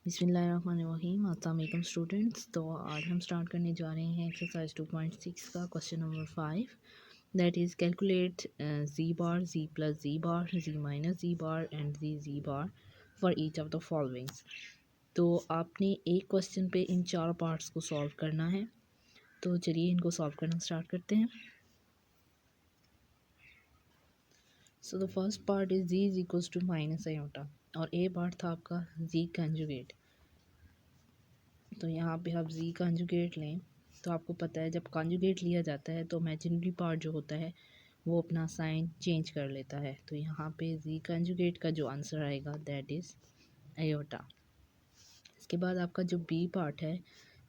बिस्मिल्लाहिर्रहमानिर्रहीम। अस्सलाम वालेकुम स्टूडेंट्स। तो आज हम स्टार्ट करने जा रहे हैं एक्सरसाइज 2.6 का question number 5, that is calculate z bar, z plus z bar, z minus z bar and z bar for each of the followings. तो आपने एक क्वेश्चन पे इन चार पार्ट्स को सॉल्व करना है। तो चलिए इनको सॉल्व करना स्टार्ट करते हैं। So the first part is ji is equals to minus iota, और ए पार्ट था आपका जी कंजुगेट। तो यहाँ पे आप जी कंजुगेट लें तो आपको पता है जब कंजुगेट लिया जाता है तो इमेजिनरी पार्ट जो होता है वो अपना साइन चेंज कर लेता है। तो यहाँ पे जी कंजुगेट का जो आंसर आएगा दैट इज़ आयोटा। इसके बाद आपका जो बी पार्ट है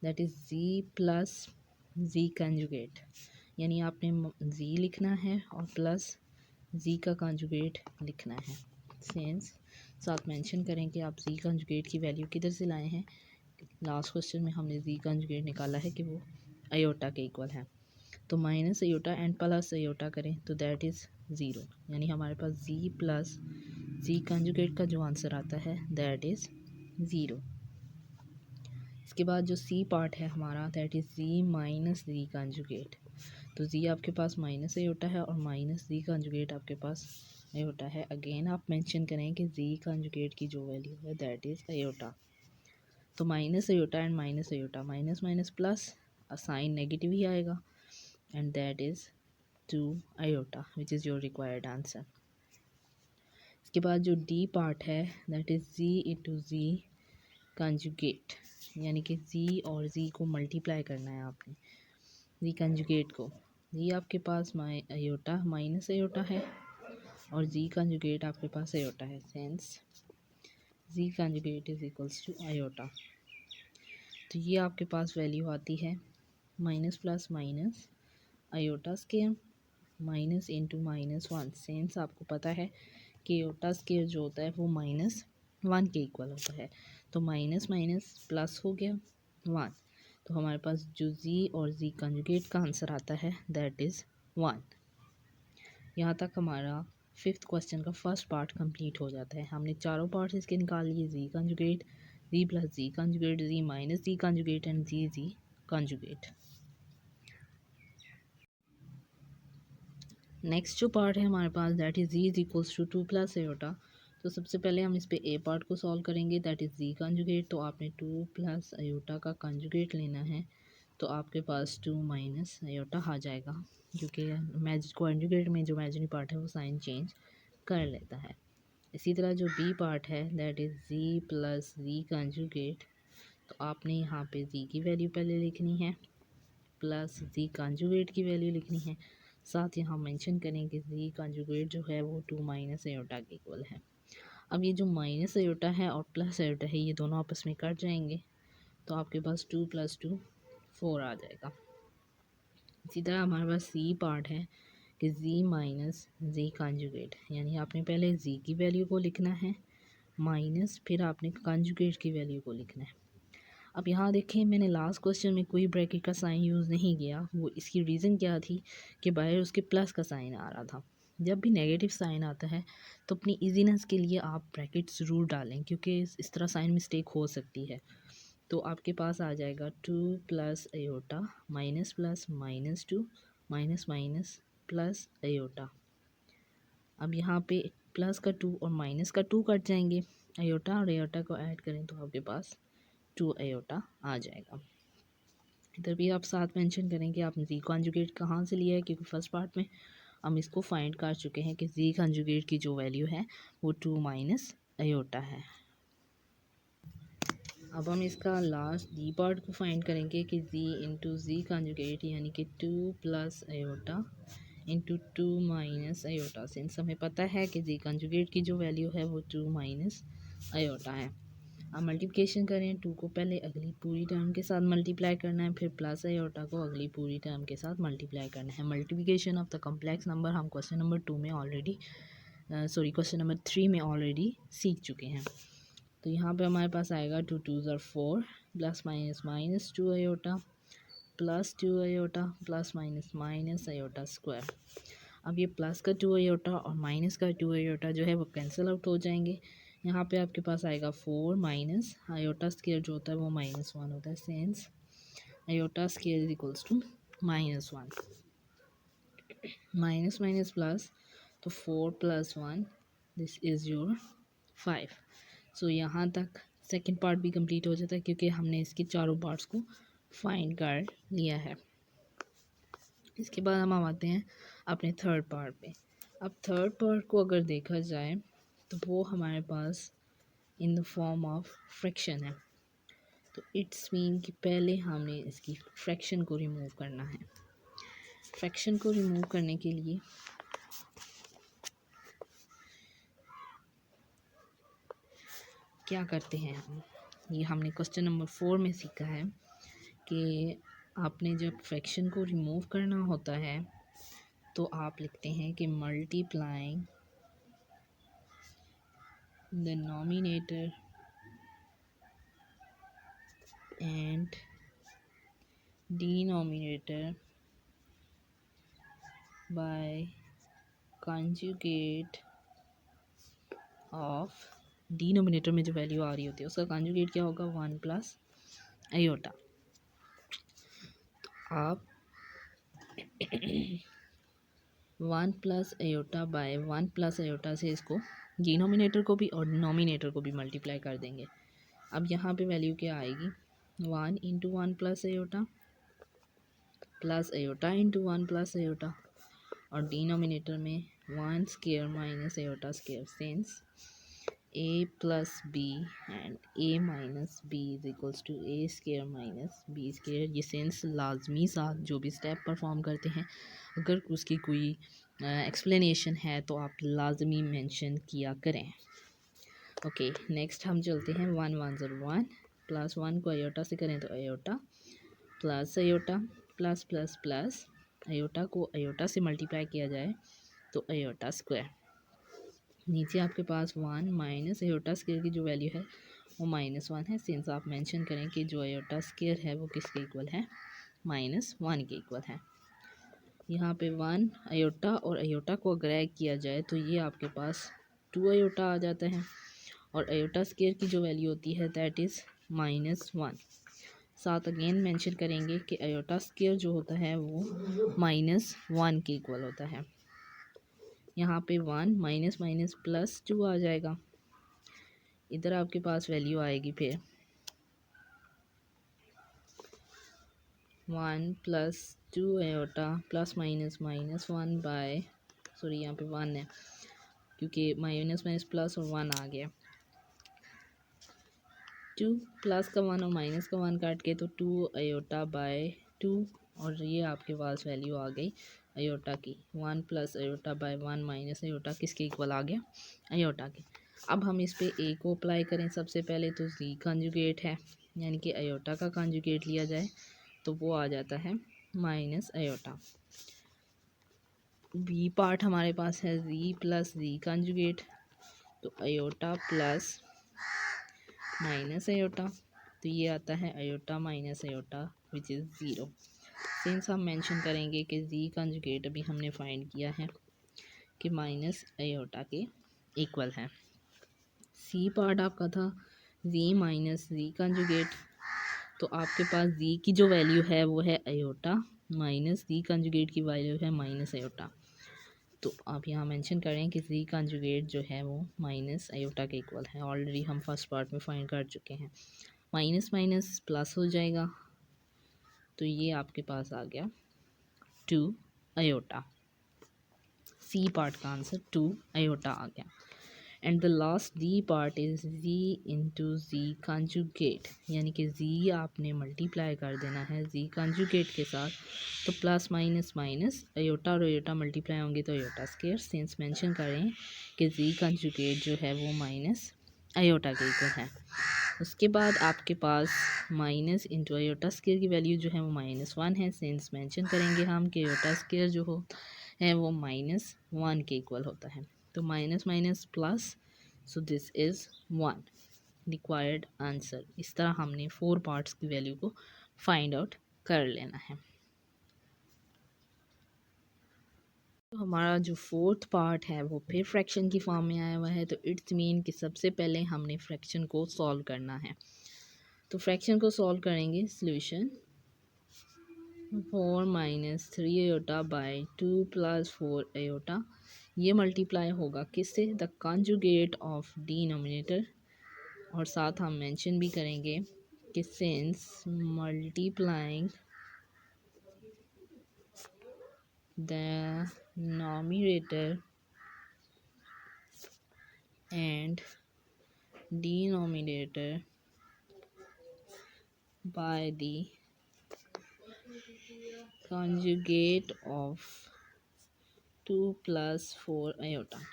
that is z plus ji conjugate, यानी आपने जी लिखना है और प्लस जी का कंजुगेट लिखना है। सेंस साथ मेंशन करें कि आप जी कंजुगेट की वैल्यू किधर से लाए हैं। लास्ट क्वेश्चन में हमने जी कंजुगेट निकाला है कि वो आयोटा के इक्वल है। तो minus iota and plus iota करें तो दैट इज़ ज़ीरो, यानी हमारे पास जी प्लस जी कंजुगेट का जो आंसर आता है दैट इज़ ज़ीरो। इसके बाद जो सी पार्ट है हमारा that is z minus ji conjugate. तो जी आपके पास माइनस आयोटा है और माइनस जी कंजुगेट आपके पास आयोटा है। अगेन आप मेंशन करें कि जी कंजुगेट की जो वैल्यू है दैट इज़ आयोटा। तो minus iota and minus iota, minus minus plus, sign negative ही आएगा and that is 2 iota which is your required answer. इसके बाद जो डी पार्ट है that is ji into ji conjugate, यानी कि जी और जी को मल्टीप्लाई करना है आपने। जी कंजुगेट को, जी आपके पास आयोटा माइनस आयोटा है और जी कंजुगेट आपके पास आयोटा है। Since z conjugate is equals to iota. तो ये आपके पास वैल्यू आती है minus plus minus iota square minus into -1। Since आपको पता है कि आयोटा स्केयर जो होता है वो -1 के इक्वल होता है। तो माइनस माइनस प्लस हो गया 1, तो हमारे पास जो जी और जी कंजुगेट का आंसर आता है दैट इज़ 1। यहाँ तक हमारा फिफ्थ क्वेश्चन का फर्स्ट पार्ट कंप्लीट हो जाता है। हमने चारों पार्ट्स इसके निकाल लिए, G conjugate, G plus ji conjugate, G minus ji conjugate and G conjugate. Next जो पार्ट है हमारे पास that is ji is equals to 2 plus iota. तो सबसे पहले हम इस पे ए पार्ट को सॉल्व करेंगे दैट इज़ जी कंजुगेट। तो आपने 2 प्लस आयोटा का कंजुगेट लेना है, तो आपके पास 2 माइनस आयोटा आ जाएगा, क्योंकि कंजुगेट में जो इमेजिनरी पार्ट है वो साइन चेंज कर लेता है। इसी तरह जो बी पार्ट है that is z plus ji conjugate. तो आपने यहाँ पे जी की वैल्यू पहले लिखनी है प्लस जी कंजुगेट की वैल्यू लिखनी है। साथ यहाँ मेंशन करें कि जी कंजुगेट जो है वो 2 माइनस आयोटा के इक्वल है। अब ये जो माइनस आयोटा है और प्लस आयोटा है ये दोनों आपस में कट जाएंगे, तो आपके पास 2 + 2 4 आ जाएगा। इसी तरह हमारे पास सी पार्ट है कि जी माइनस जी कंजुगेट, यानी आपने पहले जी की वैल्यू को लिखना है माइनस फिर आपने कंजुगेट की वैल्यू को लिखना है। अब यहाँ देखें मैंने लास्ट क्वेश्चन में कोई ब्रैकेट का साइन यूज़ नहीं किया। वो इसकी रीज़न क्या थी कि बाहर उसके प्लस का साइन आ रहा था। जब भी नेगेटिव साइन आता है तो अपनी इजीनेस के लिए आप ब्रैकेट ज़रूर डालें, क्योंकि इस तरह साइन मिस्टेक हो सकती है। तो आपके पास आ जाएगा 2 plus iota minus plus -2 minus minus plus iota. अब यहाँ पे प्लस का 2 और माइनस का 2 कट जाएंगे, आयोटा और आयोटा को ऐड करें तो आपके पास 2 आयोटा आ जाएगा। इधर भी आप साथ मेंशन करें कि आपने जी कॉन्जुगेट कहाँ से लिया है, क्योंकि फर्स्ट पार्ट में हम इसको फाइंड कर चुके हैं कि जी कॉन्जुगेट की जो वैल्यू है वो 2 माइनस आयोटा है। अब हम इसका लास्ट डी पार्ट को फाइंड करेंगे कि जी इंटू जी कॉन्जुगेट, यानी कि 2 plus iota into 2 minus iota. Since हमें पता है कि जी कॉन्जुगेट की जो वैल्यू है वो 2 माइनस आयोटा है। अब मल्टीप्लिकेशन करें, 2 को पहले अगली पूरी टर्म के साथ मल्टीप्लाई करना है, फिर प्लस आयोटा को अगली पूरी टर्म के साथ मल्टीप्लाई करना है। Multiplication of the complex number हम क्वेश्चन नंबर 2 में ऑलरेडी क्वेश्चन नंबर 3 में ऑलरेडी सीख चुके हैं। तो यहाँ पे हमारे पास आएगा 2 2 ज़र 4 plus minus minus 2 iota plus 2 iota plus minus minus iota square. अब ये प्लस का 2 आयोटा और माइनस का 2 आयोटा जो है वो कैंसिल आउट हो जाएंगे, यहाँ पे आपके पास आएगा 4 माइनस आयोटा स्केयर जो होता है वो -1 होता है, since iota square is equals to -1, minus minus plus, तो 4 + 1 दिस इज़ योर 5। सो यहाँ तक सेकंड पार्ट भी कंप्लीट हो जाता है क्योंकि हमने इसके चारों पार्ट्स को फाइंड कर लिया है। इसके बाद हम आते हैं अपने थर्ड पार्ट पे। अब थर्ड पार्ट को अगर देखा जाए तो वो हमारे पास in the form of fraction है। तो इट्स मीन कि पहले हमने इसकी फ्रैक्शन को रिमूव करना है। फ्रैक्शन को रिमूव करने के लिए क्या करते हैं हम, ये हमने क्वेश्चन नंबर 4 में सीखा है कि आपने जब फ्रैक्शन को रिमूव करना होता है तो आप लिखते हैं कि multiplying the nominator and denominator by conjugate of, denominator में जो वैल्यू आ रही होती है उसका कंजुगेट क्या होगा, 1 + आयोटा। आप 1 + आयोटा बाय 1 + आयोटा से इसको डिनोमिनेटर को भी और डिनोमिनेटर को भी मल्टीप्लाई कर देंगे। अब यहाँ पे वैल्यू क्या आएगी, 1 × 1 + iota plus iota into 1 + iota, और डिनोमिनेटर में 1 square minus iota square, since a + b and a - b is equals to a square minus b square. ये सेंस लाजमी साथ जो भी स्टेप परफॉर्म करते हैं अगर उसकी कोई एक्सप्लेनेशन है तो आप लाजमी मेंशन किया करें। ओके, नेक्स्ट हम चलते हैं 1 × 1 = 1 प्लस 1 को आयोटा से करें तो iota plus iota plus plus plus iota को आयोटा से मल्टीप्लाई किया जाए तो आयोटा स्क्वायर। नीचे आपके पास 1 माइनस आयोटा स्क्वायर की जो वैल्यू है वो -1 है, सिंस आप मेंशन करें कि जो आयोटा स्क्वायर है वो किसके इक्वल है, -1 के इक्वल है। यहाँ पे 1 आयोटा और आयोटा को अगर ऐड किया जाए तो ये आपके पास 2 आयोटा आ जाता है, और आयोटा स्क्वायर की जो वैल्यू होती है दैट इज़ -1। साथ अगेन मेंशन करेंगे कि आयोटा स्क्वायर जो होता है वो -1 के इक्वल होता है। यहाँ पे 1 माइनस माइनस +2 आ जाएगा, इधर आपके पास वैल्यू आएगी फिर 1 + 2 iota plus minus -1 by, sorry यहाँ पे 1 है क्योंकि माइनस माइनस प्लस और 1 आ गया, 2 प्लस का 1 और माइनस का 1 काट के तो 2 आयोटा बाय 2, और ये आपके पास वैल्यू आ गई आयोटा की 1 + आयोटा बाय 1 माइनस आयोटा किसके इक्वल आ गया, आयोटा के। अब हम इस पे ए को अप्लाई करें सबसे पहले, तो जी कंजुगेट है यानी कि आयोटा का कंजुगेट लिया जाए तो वो आ जाता है माइनस आयोटा। बी पार्ट हमारे पास है जी + जी कंजुगेट, तो आयोटा प्लस माइनस आयोटा, तो ये आता है iota minus iota which is 0। Since हम मेंशन करेंगे कि जी कंजुगेट अभी हमने फाइंड किया है कि माइनस आयोटा के इक्वल है। सी पार्ट आपका था जी - जी कंजुगेट, तो आपके पास जी की जो वैल्यू है वो है आयोटा माइनस जी कंजुगेट की वैल्यू है माइनस आयोटा, तो आप यहाँ मेंशन करें कि जी कंजुगेट जो है वो माइनस आयोटा के इक्वल है। ऑलरेडी हम फर्स्ट पार्ट में फाइंड कर चुके हैं, माइनस माइनस प्लस हो जाएगा तो ये आपके पास आ गया 2 आयोटा। सी पार्ट का आंसर 2 आयोटा आ गया। And the last D part is ji into ji conjugate, यानी कि जी आपने मल्टीप्लाई कर देना है जी कंजुगेट के साथ, तो प्लस माइनस माइनस आयोटा और आयोटा मल्टीप्लाई होंगे तो आयोटा स्क्वायर, सिंस मेंशन करें कि जी कंजुगेट जो है वो माइनस आयोटा के इक्वल है। उसके बाद आपके पास माइनस इंटू आयोटा स्क्वायर की वैल्यू जो है वो -1 है, सिंस मेंशन करेंगे हम कि आयोटा स्क्वायर जो हो है वो -1 के इक्वल होता है, तो minus minus plus, so this is 1 required answer. इस तरह हमने 4 पार्ट्स की वैल्यू को फाइंड आउट कर लेना है। तो हमारा जो फोर्थ पार्ट है वो फिर फ्रैक्शन की फॉर्म में आया हुआ है। तो इट्स मीन कि सबसे पहले हमने फ्रैक्शन को सॉल्व करना है। तो फ्रैक्शन को सॉल्व करेंगे। Solution 4 minus 3 iota by 2 plus 4 iota, ये मल्टीप्लाई होगा किससे? The conjugate of denominator. और साथ हम मेंशन भी करेंगे कि since multiplying the numerator and denominator by the conjugate of 2 plus 4 iota।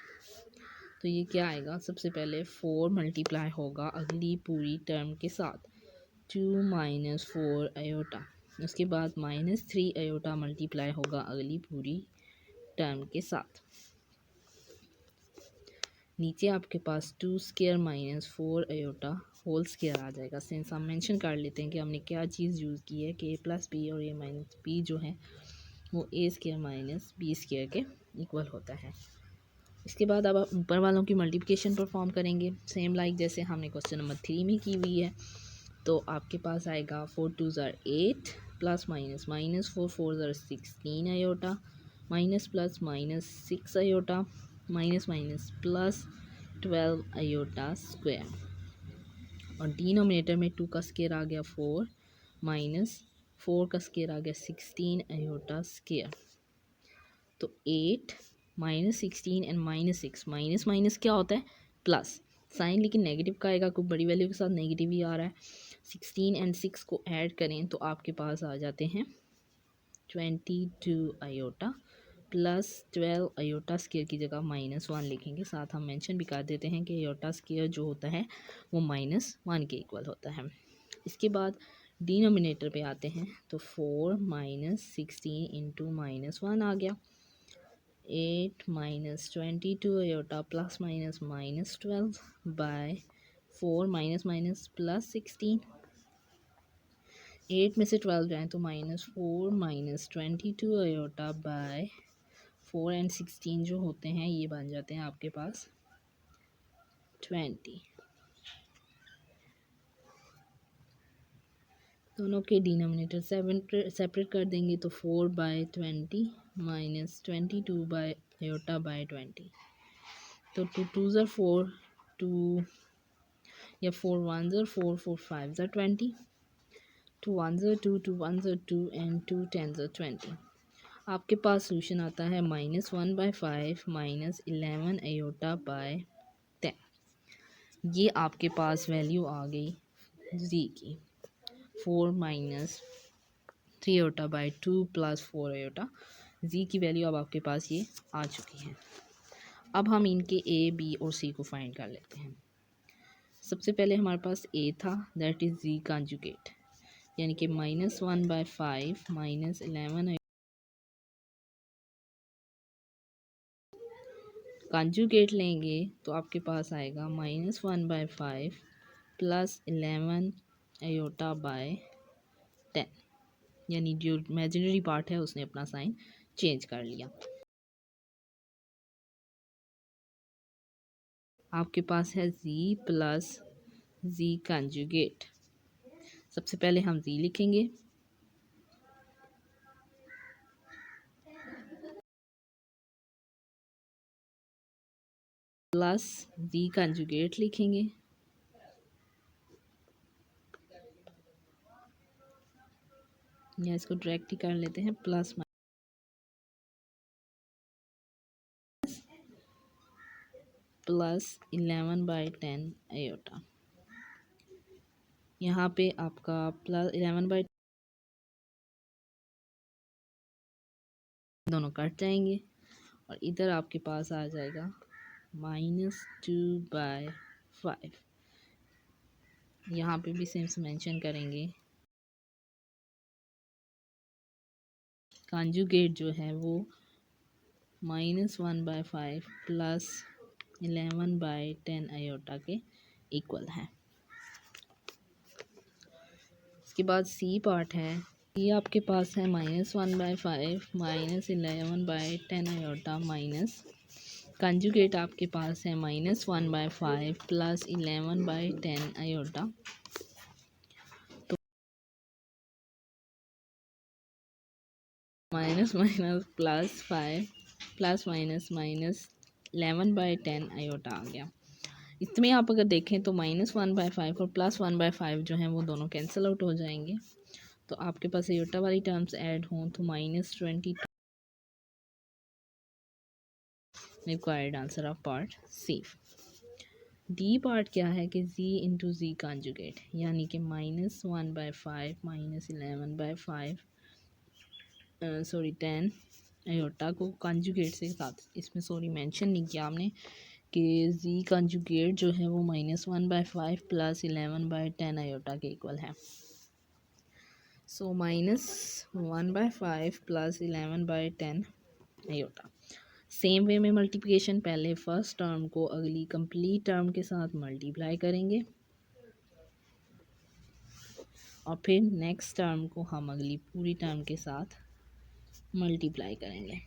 तो ये क्या आएगा? सबसे पहले 4 मल्टीप्लाई होगा अगली पूरी टर्म के साथ 2 माइनस 4 आयोटा। उसके बाद -3 आयोटा मल्टीप्लाई होगा अगली पूरी टर्म के साथ। नीचे आपके पास 2 square minus 4 iota whole square आ जाएगा। सिंस हम मेंशन कर लेते हैं कि हमने क्या चीज़ यूज़ की है कि a प्लस बी और a माइनस बी जो है वो a square minus B square के इक्वल होता है। इसके बाद अब आप ऊपर वालों की मल्टीप्लिकेशन परफॉर्म करेंगे सेम लाइक जैसे हमने क्वेश्चन नंबर 3 में की हुई है। तो आपके पास आएगा 4 2 ज़ार 8 प्लस माइनस माइनस 4 4 ज़ार 16 iota minus plus minus 6 iota minus minus plus 12 iota square. और डिनोमिनेटर में 2 का स्क्वायर आ गया 4 माइनस 4 का स्क्वायर आ गया 16 आयोटा स्क्वायर। तो 8 minus 16 and minus 6, minus minus क्या होता है? प्लस साइन, लेकिन नेगेटिव का आएगा, कोई बड़ी वैल्यू के साथ नेगेटिव ही आ रहा है। 16 एंड 6 को ऐड करें तो आपके पास आ जाते हैं 22 आयोटा प्लस 12 आयोटा स्क्वायर की जगह -1 लिखेंगे। साथ हम मेंशन भी कर देते हैं कि आयोटा स्क्वायर जो होता है वो -1 के इक्वल होता है। इसके बाद डिनोमिनेटर पे आते हैं तो 4 माइनस 16 इंटू -1 आ गया। 8 minus 22 iota plus minus -12 by 4 minus minus plus 16। 8 में से 12 जाए तो -4 माइनस 22 आयोटा बाय 4 एंड 16 जो होते हैं ये बन जाते हैं आपके पास 20। दोनों के डिनोमिनेटर सेपरेट कर देंगे तो 4 by 20 minus 22 by iota by 20। तो 2 2 ज़ार 4, 2 या 4 1 ज़ार 4, 4 5 ज़ार 20, 2 1 ज़ार 2, 2 1 ज़ार 2 एंड 2 10 ज़ार 20। आपके पास सोल्यूशन आता है -1 बाय 5 माइनस 11 आयोटा बाय 10। ये आपके पास वैल्यू आ गई जी की 4 minus 3 iota by 2 plus 4 iota. G की वैल्यू अब आपके पास ये आ चुकी है। अब हम इनके ए बी और सी को फाइंड कर लेते हैं। सबसे पहले हमारे पास ए था, दैट इज़ जी कॉन्जुगेट, यानी कि -1 बाय 5 माइनस 11 कॉन्जुगेट लेंगे तो आपके पास आएगा -1 बाय 5 प्लस 11 आयोटा बाय 10, यानी जो इमेजिनरी पार्ट है उसने अपना साइन चेंज कर लिया। आपके पास है z प्लस z कंजुगेट। सबसे पहले हम z लिखेंगे, प्लस z कंजुगेट लिखेंगे, या इसको डायरेक्ट ही कर लेते हैं, प्लस प्लस 11 बाई 10 आयोटा। यहाँ पे आपका प्लस 11 बाई दोनों कट जाएंगे और इधर आपके पास आ जाएगा -2 बाय 5। यहाँ पे भी सेम मेंशन करेंगे, कॉन्जुगेट जो है वो -1 बाय 5 प्लस 11 बाय 10 आयोटा के इक्वल है। इसके बाद सी पार्ट है ये आपके पास है -1/5 -11/10 आयोटा माइनस कंजुगेट आपके पास है -1/5 + 11/10 आयोटा। तो minus minus +5 plus minus minus 11/10 iota आ गया। इसमें आप अगर देखें तो -1/5 और +1/5 जो हैं वो दोनों कैंसिल आउट हो जाएंगे। तो आपके पास आयोटा वाली टर्म्स ऐड हों तो -22 required answer of part C. D part क्या है कि z इंटू जी कॉन्जुगेट, यानी कि -1/5 -11/5 सॉरी 10 आयोटा को कॉन्जुगेट से साथ इसमें मेंशन नहीं किया हमने कि z कॉन्जुगेट जो है वो -1/5 + 11/10 आयोटा के इक्वल है। सो -1/5 + 11/10 आयोटा। सेम वे में मल्टीप्लिकेशन, पहले फर्स्ट टर्म को अगली कंप्लीट टर्म के साथ मल्टीप्लाई करेंगे और फिर नेक्स्ट टर्म को हम अगली पूरी टर्म के साथ मल्टीप्लाई करेंगे।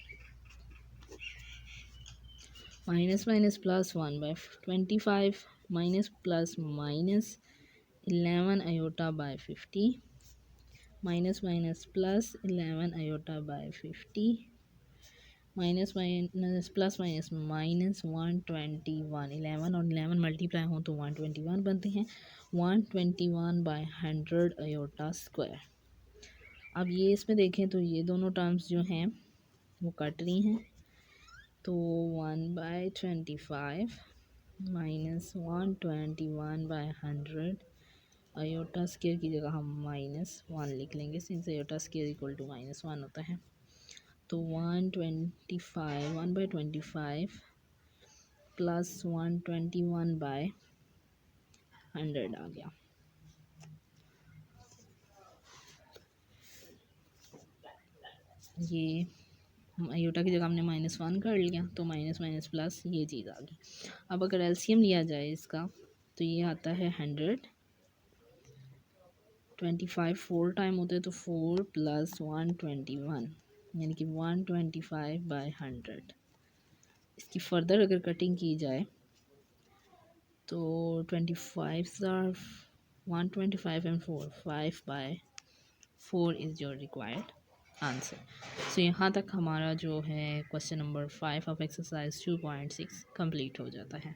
Minus minus plus 1/25 minus plus minus 11 iota by 50 minus minus plus 11 iota by 50 minus minus plus minus minus 121। 11 और 11 मल्टीप्लाई हों तो 121 बनते हैं। 121/100 आयोटा स्क्वायर। अब ये इसमें देखें तो ये दोनों टर्म्स जो हैं वो कट रही हैं, तो 1/25 माइनस 121/100 आयोटा स्क्वायर की जगह हम -1 लिख लेंगे, since iota square equal to -1 होता है। तो 1/25 प्लस 121/100 आ गया। ये आयोटा की जगह हमने -1 कर लिया तो माइनस माइनस प्लस ये चीज़ आ गई। अब अगर एलसीएम लिया जाए इसका तो ये आता है 100। 25 4 टाइम होते हैं तो 4 + 121 यानी कि 125/100। इसकी फर्दर अगर कटिंग की जाए तो 25 are 125 and 4 5/4 is your required answer. So यहाँ तक हमारा जो है question number 5 of exercise 2.6 complete हो जाता है।